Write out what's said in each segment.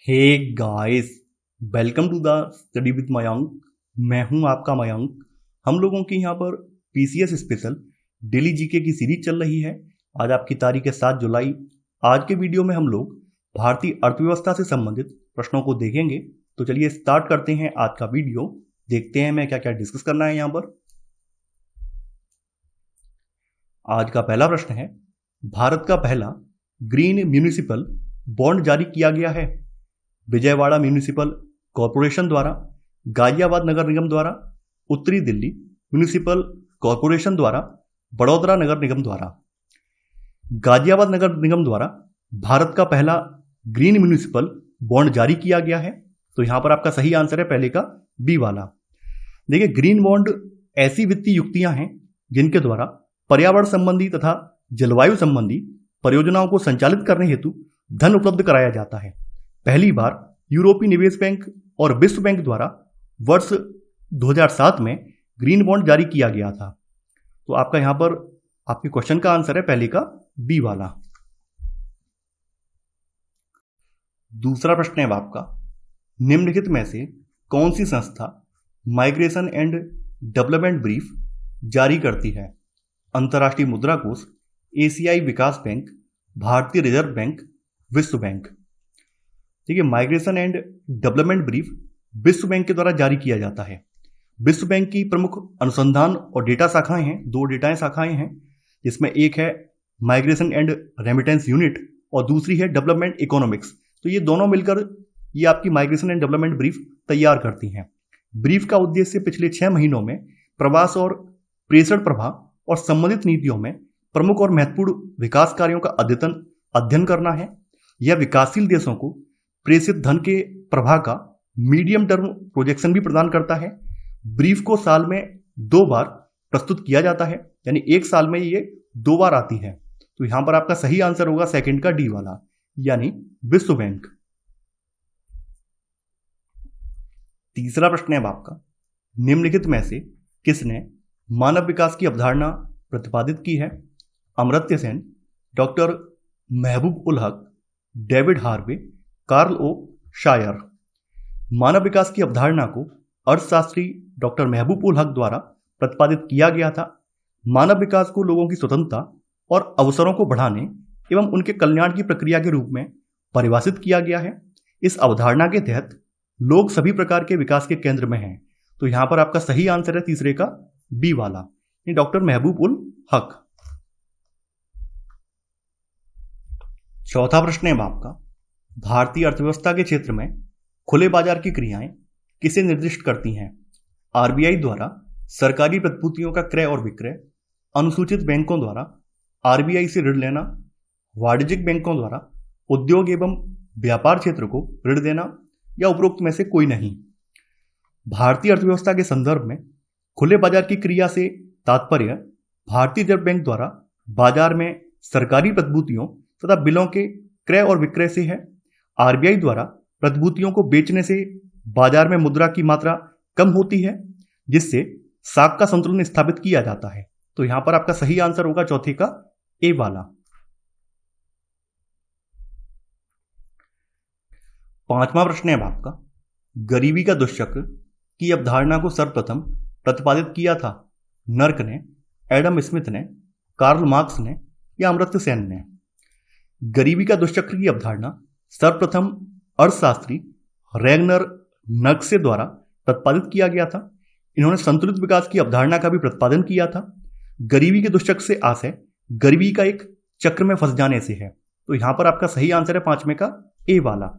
Hey guys, welcome to the study with Mayank. मैं हूं आपका मयंक। हम लोगों की यहाँ पर पीसीएस स्पेशल डेली जीके की सीरीज चल रही है। आज आपकी तारीख है 7 जुलाई। आज के वीडियो में हम लोग भारतीय अर्थव्यवस्था से संबंधित प्रश्नों को देखेंगे। तो चलिए स्टार्ट करते हैं आज का वीडियो। देखते हैं मैं क्या क्या डिस्कस करना है यहाँ पर। आज का पहला प्रश्न है, भारत का पहला ग्रीन म्यूनिसिपल बॉन्ड जारी किया गया है विजयवाड़ा म्यूनिसिपल कॉरपोरेशन द्वारा, गाजियाबाद नगर निगम द्वारा, उत्तरी दिल्ली म्यूनिसिपल कॉरपोरेशन द्वारा, बड़ौदा नगर निगम द्वारा। गाजियाबाद नगर निगम द्वारा भारत का पहला ग्रीन म्यूनिसिपल बॉन्ड जारी किया गया है। तो यहां पर आपका सही आंसर है पहले का बी वाला। देखिए, ग्रीन बॉन्ड ऐसी वित्तीय युक्तियां हैं जिनके द्वारा पर्यावरण संबंधी तथा जलवायु संबंधी परियोजनाओं को संचालित करने हेतु धन उपलब्ध कराया जाता है। पहली बार यूरोपीय निवेश बैंक और विश्व बैंक द्वारा वर्ष 2007 में ग्रीन बॉन्ड जारी किया गया था। तो आपका यहां पर आपके क्वेश्चन का आंसर है पहले का बी वाला। दूसरा प्रश्न है आपका, निम्नलिखित में से कौन सी संस्था माइग्रेशन एंड डेवलपमेंट ब्रीफ जारी करती है? अंतर्राष्ट्रीय मुद्रा कोष, एशियाई विकास बैंक, भारतीय रिजर्व बैंक, विश्व बैंक। देखिए, माइग्रेशन एंड डेवलपमेंट ब्रीफ विश्व बैंक के द्वारा जारी किया जाता है। विश्व बैंक की प्रमुख अनुसंधान और डेटा शाखाएं हैं, दो डेटा शाखाएं हैं, जिसमें एक है माइग्रेशन एंड रेमिटेंस यूनिट और दूसरी है डेवलपमेंट इकोनॉमिक्स। तो ये दोनों मिलकर ये आपकी माइग्रेशन एंड डेवलपमेंट ब्रीफ तैयार करती हैं। ब्रीफ का उद्देश्य पिछले 6 महीनों में प्रवास और प्रेषण प्रभाव और संबंधित नीतियों में प्रमुख और महत्वपूर्ण विकास कार्यों का अध्ययन करना है। यह विकासशील देशों को प्रेषित धन के प्रवाह का मीडियम टर्म प्रोजेक्शन भी प्रदान करता है। ब्रीफ को साल में 2 बार प्रस्तुत किया जाता है, यानी एक साल में ये 2 बार आती है। तो यहां पर आपका सही आंसर होगा सेकंड का डी वाला, यानी विश्व बैंक। तीसरा प्रश्न है आपका, निम्नलिखित में से किसने मानव विकास की अवधारणा प्रतिपादित की है? अमर्त्य सेन, डॉक्टर महबूब ul Haq, David Harvey, Karl ओ शायर। मानव विकास की अवधारणा को अर्थशास्त्री डॉक्टर महबूब उल हक द्वारा प्रतिपादित किया गया था। मानव विकास को लोगों की स्वतंत्रता और अवसरों को बढ़ाने एवं उनके कल्याण की प्रक्रिया के रूप में परिभाषित किया गया है। इस अवधारणा के तहत लोग सभी प्रकार के विकास के केंद्र में हैं। तो यहां पर आपका सही आंसर है तीसरे का बी वाला, डॉक्टर महबूब उल हक। चौथा प्रश्न है आपका, भारतीय अर्थव्यवस्था के क्षेत्र में खुले बाजार की क्रियाएं किसे निर्दिष्ट करती हैं? आरबीआई द्वारा सरकारी प्रतिभूतियों का क्रय और विक्रय, अनुसूचित बैंकों द्वारा आरबीआई से ऋण लेना, वाणिज्यिक बैंकों द्वारा उद्योग एवं व्यापार क्षेत्र को ऋण देना, या उपरोक्त में से कोई नहीं। भारतीय अर्थव्यवस्था के संदर्भ में खुले बाजार की क्रिया से तात्पर्य भारतीय रिजर्व बैंक द्वारा बाजार में सरकारी प्रतिभूतियों तथा बिलों के क्रय और विक्रय से है। आरबीआई द्वारा प्रतिभूतियों को बेचने से बाजार में मुद्रा की मात्रा कम होती है, जिससे साख का संतुलन स्थापित किया जाता है। तो यहां पर आपका सही आंसर होगा चौथे का ए वाला। पांचवा प्रश्न है आपका, गरीबी का दुष्चक्र की अवधारणा को सर्वप्रथम प्रतिपादित किया था? नर्क ने, एडम स्मिथ ने, कार्ल मार्क्स ने, या अमर्त्य सेन ने? गरीबी का दुष्चक्र की अवधारणा सर्वप्रथम अर्थशास्त्री रैगनर नर्क्से द्वारा प्रतिपादित किया गया था। इन्होंने संतुलित विकास की अवधारणा का भी प्रतिपादन किया था। गरीबी के दुष्चक्र से आशय गरीबी का एक चक्र में फंस जाने से है। तो यहां पर आपका सही आंसर है पांचवें का ए वाला।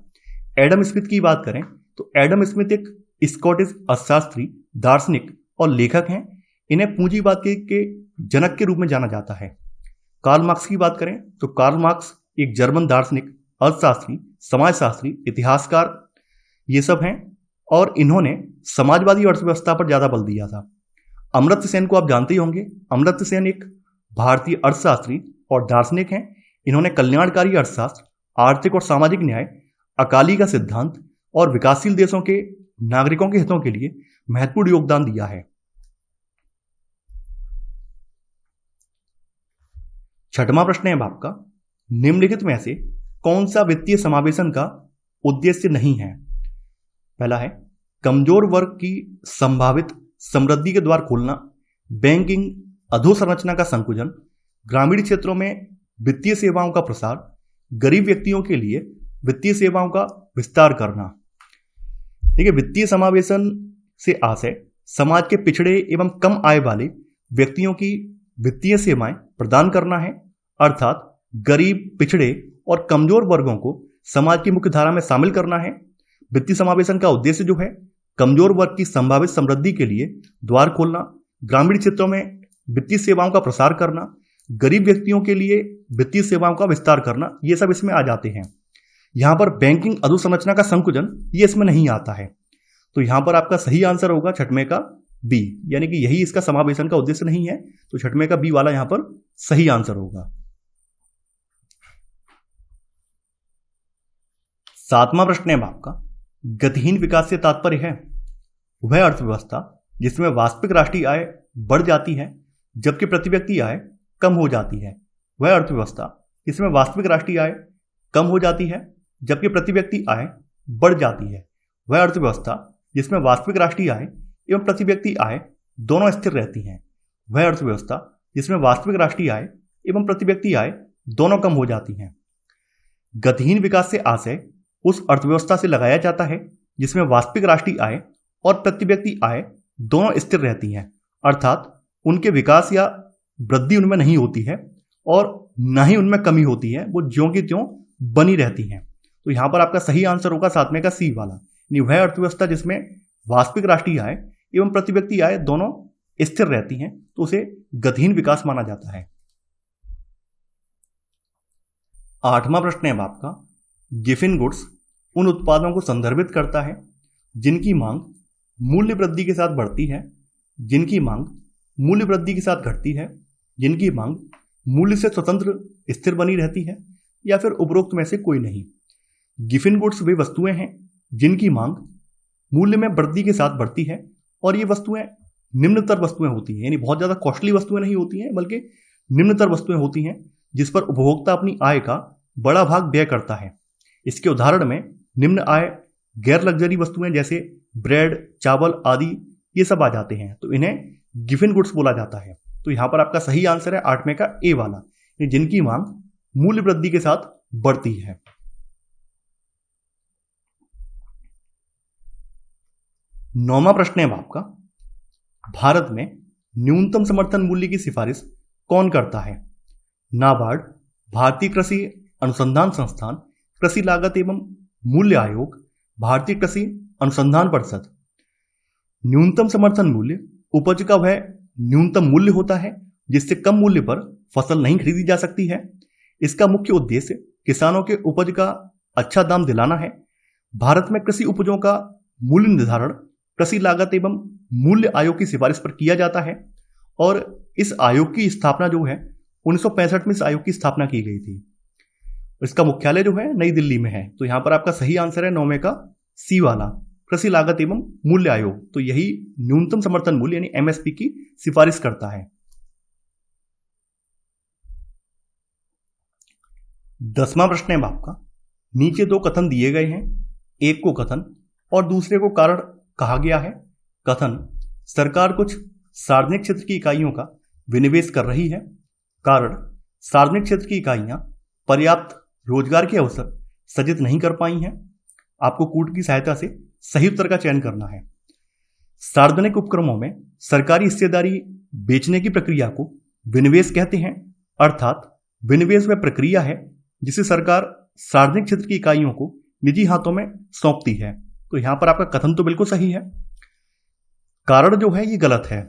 एडम स्मिथ की बात करें तो एडम स्मिथ एक स्कॉटिश अर्थशास्त्री, दार्शनिक और लेखक हैं। इन्हें पूंजीवाद के जनक के रूप में जाना जाता है। कार्ल मार्क्स की बात करें तो कार्ल मार्क्स एक जर्मन दार्शनिक, अर्थशास्त्री, समाजशास्त्री, इतिहासकार ये सब हैं, और इन्होंने समाजवादी अर्थव्यवस्था पर ज्यादा बल दिया था। अमर्त्य सेन को आप जानते ही होंगे। अमर्त्य सेन एक भारतीय अर्थशास्त्री और दार्शनिक हैं। इन्होंने कल्याणकारी अर्थशास्त्र, आर्थिक और सामाजिक न्याय, अकाली का सिद्धांत और विकासशील देशों के नागरिकों के हितों के लिए महत्वपूर्ण योगदान दिया है। छठवां प्रश्न है आपका, निम्नलिखित में से कौन सा वित्तीय समावेशन का उद्देश्य नहीं है। पहला है कमजोर वर्ग की संभावित समृद्धि के द्वार खोलना, बैंकिंग अधोसंरचना का संकुचन, ग्रामीण क्षेत्रों में वित्तीय सेवाओं का प्रसार, गरीब व्यक्तियों के लिए वित्तीय सेवाओं का विस्तार करना। देखिए, वित्तीय समावेशन से आशय समाज के पिछड़े एवं कम आय वाले व्यक्तियों की वित्तीय सेवाएं प्रदान करना है, अर्थात गरीब, पिछड़े और कमजोर वर्गों को समाज की मुख्य धारा में शामिल करना है। वित्तीय समावेशन का उद्देश्य जो है कमजोर वर्ग की संभावित समृद्धि के लिए द्वार खोलना, ग्रामीण क्षेत्रों में वित्तीय सेवाओं का प्रसार करना, गरीब व्यक्तियों के लिए वित्तीय सेवाओं का विस्तार करना, ये सब इसमें आ जाते हैं। यहां पर बैंकिंग अधोसंरचना का संकुचन ये इसमें नहीं आता है। तो यहां पर आपका सही आंसर होगा छठवें का बी, यानी कि यही इसका समावेशन का उद्देश्य नहीं है। तो छठवें का बी वाला यहां पर सही आंसर होगा। 7वां प्रश्न है आपका, गतिहीन विकास से तात्पर्य है वह अर्थव्यवस्था जिसमें वास्तविक राष्ट्रीय आय बढ़ जाती है जबकि प्रति व्यक्ति आय कम हो जाती है। वह अर्थव्यवस्था जिसमें वास्तविक राष्ट्रीय आय कम हो जाती है जबकि प्रति व्यक्ति आय बढ़ जाती है। वह अर्थव्यवस्था जिसमें वास्तविक राष्ट्रीय आय एवं प्रति व्यक्ति आय दोनों स्थिर रहती हैं। वह अर्थव्यवस्था जिसमें वास्तविक राष्ट्रीय आय एवं प्रति व्यक्ति आय दोनों कम हो जाती हैं। गतिहीन विकास से आशय उस अर्थव्यवस्था से लगाया जाता है जिसमें वास्तविक राष्ट्रीय आय और प्रति व्यक्ति आय दोनों स्थिर रहती हैं, अर्थात उनके विकास या वृद्धि उनमें नहीं होती है और न ही उनमें कमी होती है, वो ज्यों की त्यों बनी रहती हैं। तो यहां पर आपका सही आंसर होगा 7वें का सी वाला, यानी वह अर्थव्यवस्था जिसमें वास्तविक राष्ट्रीय आय एवं प्रति व्यक्ति आय दोनों स्थिर रहती हैं, तो उसे गतिहीन विकास माना जाता है। 8वां प्रश्न है आपका, गिफिन गुड्स उन उत्पादों को संदर्भित करता है जिनकी मांग मूल्य वृद्धि के साथ बढ़ती है, जिनकी मांग मूल्य वृद्धि के साथ घटती है, जिनकी मांग मूल्य से स्वतंत्र स्थिर बनी रहती है, या फिर उपरोक्त में से कोई नहीं। गिफिन गुड्स वे वस्तुएं हैं जिनकी मांग मूल्य में वृद्धि के साथ बढ़ती है और ये वस्तुएं निम्नतर वस्तुएं होती हैं, यानी बहुत ज्यादा कॉस्टली वस्तुएं नहीं होती हैं बल्कि निम्नतर वस्तुएं होती हैं जिस पर उपभोक्ता अपनी आय का बड़ा भाग व्यय करता है। इसके उदाहरण में निम्न आय गैर लग्जरी वस्तुएं जैसे ब्रेड, चावल आदि ये सब आ जाते हैं, तो इन्हें गिफिन गुड्स बोला जाता है। तो यहां पर आपका सही आंसर है 8वें का ए वाला, जिनकी मांग मूल्य वृद्धि के साथ बढ़ती है। 9वां प्रश्न है आपका, भारत में न्यूनतम समर्थन मूल्य की सिफारिश कौन करता है? नाबार्ड, भारतीय कृषि अनुसंधान संस्थान, कृषि लागत एवं मूल्य आयोग, भारतीय कृषि अनुसंधान परिषद। न्यूनतम समर्थन मूल्य उपज का वह न्यूनतम मूल्य होता है जिससे कम मूल्य पर फसल नहीं खरीदी जा सकती है। इसका मुख्य उद्देश्य किसानों के उपज का अच्छा दाम दिलाना है। भारत में कृषि उपजों का मूल्य निर्धारण कृषि लागत एवं मूल्य आयोग की सिफारिश पर किया जाता है और इस आयोग की स्थापना जो है 1965 में इस आयोग की स्थापना की गई थी। इसका मुख्यालय जो है नई दिल्ली में है। तो यहां पर आपका सही आंसर है 9वें का सी वाला, कृषि लागत एवं मूल्य आयोग। तो यही न्यूनतम समर्थन मूल्य यानी एमएसपी की सिफारिश करता है। 10वां प्रश्न है आपका, नीचे दो कथन दिए गए हैं, एक को कथन और दूसरे को कारण कहा गया है। कथन, सरकार कुछ सार्वजनिक क्षेत्र की इकाइयों का विनिवेश कर रही है। कारण, सार्वजनिक क्षेत्र की इकाइयां पर्याप्त रोजगार के अवसर सृजित नहीं कर पाई हैं। आपको कूट की सहायता से सही उत्तर का चयन करना है। सार्वजनिक उपक्रमों में सरकारी हिस्सेदारी बेचने की प्रक्रिया को विनिवेश कहते हैं, अर्थात विनिवेश वह प्रक्रिया है जिसे सरकार सार्वजनिक क्षेत्र की इकाइयों को निजी हाथों में सौंपती है। तो यहां पर आपका कथन तो बिल्कुल सही है। कारण जो है ये गलत है,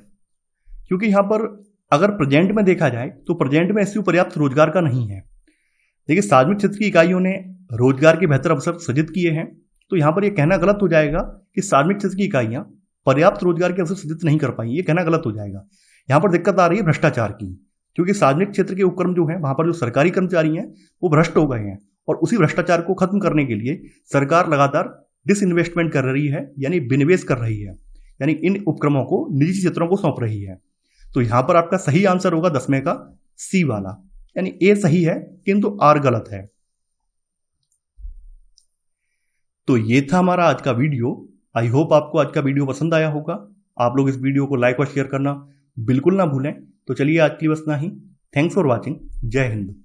क्योंकि यहां पर अगर प्रेजेंट में देखा जाए तो प्रेजेंट में ऐसी पर्याप्त रोजगार का नहीं है। देखिए, सार्वजनिक क्षेत्र की इकाइयों ने रोजगार के बेहतर अवसर सृजित किए हैं, तो यहां पर यह कहना गलत हो जाएगा कि सार्वजनिक क्षेत्र की इकाइयां पर्याप्त रोजगार के अवसर सृजित नहीं कर पाई, ये कहना गलत हो जाएगा। यहां पर दिक्कत आ रही है भ्रष्टाचार की, क्योंकि सार्वजनिक क्षेत्र के उपक्रम जो है वहां पर जो सरकारी कर्मचारी हैं वो भ्रष्ट हो गए हैं और उसी भ्रष्टाचार को खत्म करने के लिए सरकार लगातार डिसइन्वेस्टमेंट कर रही है, यानी विनिवेश कर रही है, यानी इन उपक्रमों को निजी क्षेत्रों को सौंप रही है। तो यहां पर आपका सही आंसर होगा 10वें का सी वाला, यानी ए सही है किंतु आर गलत है। तो ये था हमारा आज का वीडियो। आई होप आपको आज का वीडियो पसंद आया होगा। आप लोग इस वीडियो को लाइक और शेयर करना बिल्कुल ना भूलें। तो चलिए आज के लिए बस इतना ही। Thanks for watching. जय हिंद।